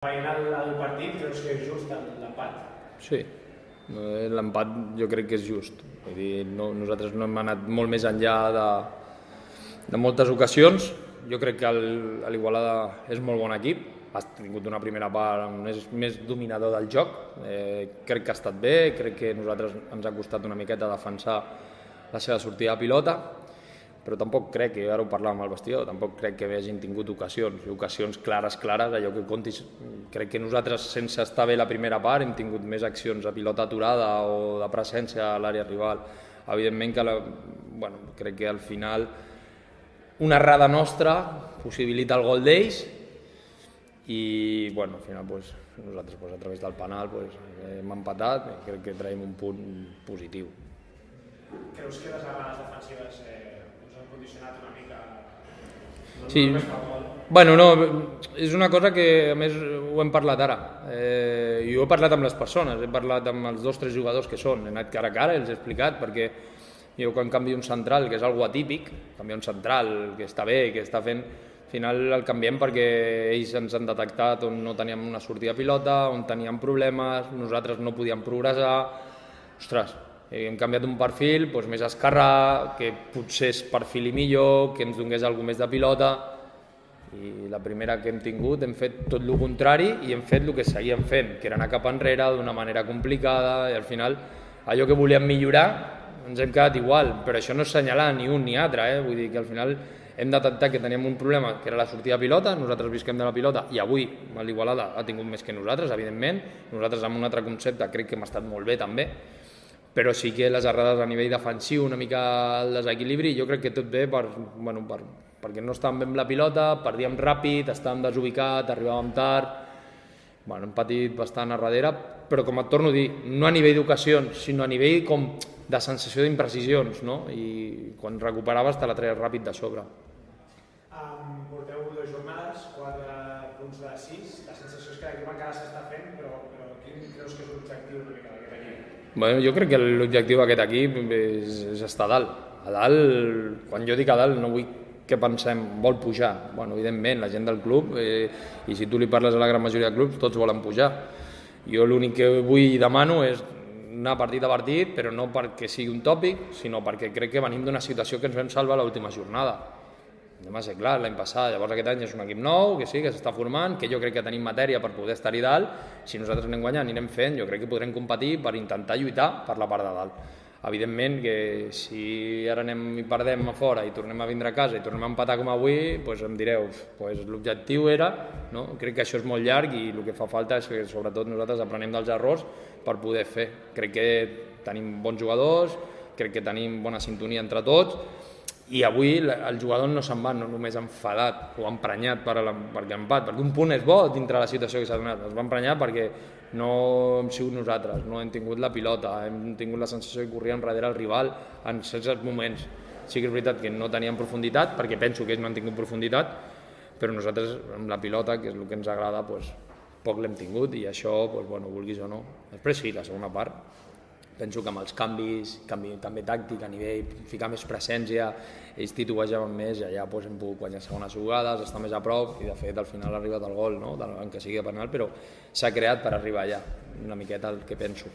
Veient el partit, creus que és just l'empat? Sí, l'empat jo crec que és just. Vull dir, nosaltres no hem anat molt més enllà de moltes ocasions. Jo crec que l'Igualada és molt bon equip, ha tingut una primera part més dominador del joc, crec que ha estat bé, crec que a nosaltres ens ha costat una miqueta defensar la seva sortida de pilota, però tampoc crec, que ara ho parlàvem al vestidor, tampoc crec que hagin tingut ocasions clares, allò que comptis. Crec que nosaltres, sense estar bé la primera part, hem tingut més accions a pilota aturada o de presència a l'àrea rival. Evidentment que crec que al final una errada nostra possibilita el gol d'ells i al final nosaltres a través del penal hem empatat i crec que traiem un punt positiu. Creus que les errades defensives us han condicionat una mica? Sí, és una cosa que a més ho hem parlat ara. Jo he parlat amb les persones, he parlat amb els 2 o 3 jugadors que són, he anat cara a cara, els he explicat, perquè jo quan canvio un central, que és algo atípic, canviar un central que està bé, que està fent, al final el canviem perquè ells ens han detectat on no teníem una sortida de pilota, on teníem problemes, nosaltres no podíem progressar. Ostres, hem canviat un perfil més esquerrà, que potser es perfili millor, que ens donés alguna més de pilota, i la primera que hem tingut hem fet tot el contrari i hem fet el que seguíem fent, que era anar cap enrere d'una manera complicada, i al final allò que volíem millorar ens hem quedat igual, però això no és assenyalar ni un ni altre, vull dir que al final hem detectat que teníem un problema, que era la sortida de pilota, nosaltres visquem de la pilota i avui l'Igualada ha tingut més que nosaltres, evidentment, nosaltres amb un altre concepte crec que hem estat molt bé també, però sí que les errades a nivell defensiu, una mica el desequilibri, jo crec que tot ve perquè no estàvem bé amb la pilota, perdíem ràpid, estàvem desubicat, arribàvem tard, hem patit bastant a darrere, però com et torno a dir, no a nivell d'ocasions, sinó a nivell com de sensació d'imprecisions, no? I quan recuperaves te la traies ràpid de sobre. Porteu 2 jornades, 4 punts de 6, la sensació és que l'equip encara s'està fent, però quin creus que és l'objectiu una mica d'aquest equip? Jo crec que l'objectiu d'aquest equip és estar a dalt. A dalt, quan jo dic a dalt, no vull que pensem, vol pujar. Evidentment, la gent del club, i si tu li parles a la gran majoria de clubs, tots volen pujar. Jo l'únic que vull i demano és anar partit a partit, però no perquè sigui un tòpic, sinó perquè crec que venim d'una situació que ens vam salvar a l'última jornada. Anem a ser clar, l'any passat, llavors aquest any és un equip nou, que sí, que s'està formant, que jo crec que tenim matèria per poder estar-hi dalt, si nosaltres anem guanyant i anem fent, jo crec que podrem competir per intentar lluitar per la part de dalt. Evidentment que si ara anem i perdem a fora i tornem a vindre a casa i tornem a empatar com avui, em direu, l'objectiu era, no? Crec que això és molt llarg i el que fa falta és que sobretot nosaltres aprenem dels errors per poder fer. Crec que tenim bons jugadors, crec que tenim bona sintonia entre tots i avui el jugador no se'n va només enfadat o emprenyat per l'empat, perquè un punt és bo dintre la situació que s'ha donat, es va emprenyar perquè no hem sigut nosaltres, no hem tingut la pilota, hem tingut la sensació que corríem darrere el rival en certs moments. Sí que és veritat que no teníem profunditat, perquè penso que ells no han tingut profunditat, però nosaltres amb la pilota, que és el que ens agrada, poc l'hem tingut i això, vulguis o no. Després sí, la segona part, penso que amb els canvis, canvi també tàctic a nivell, ficar més presència, ells titubejaven més i allà hem pogut guanyar segones jugades, estar més a prop i de fet al final ha arribat el gol, no? Encara sigui de penal, però s'ha creat per arribar allà, una miqueta el que penso.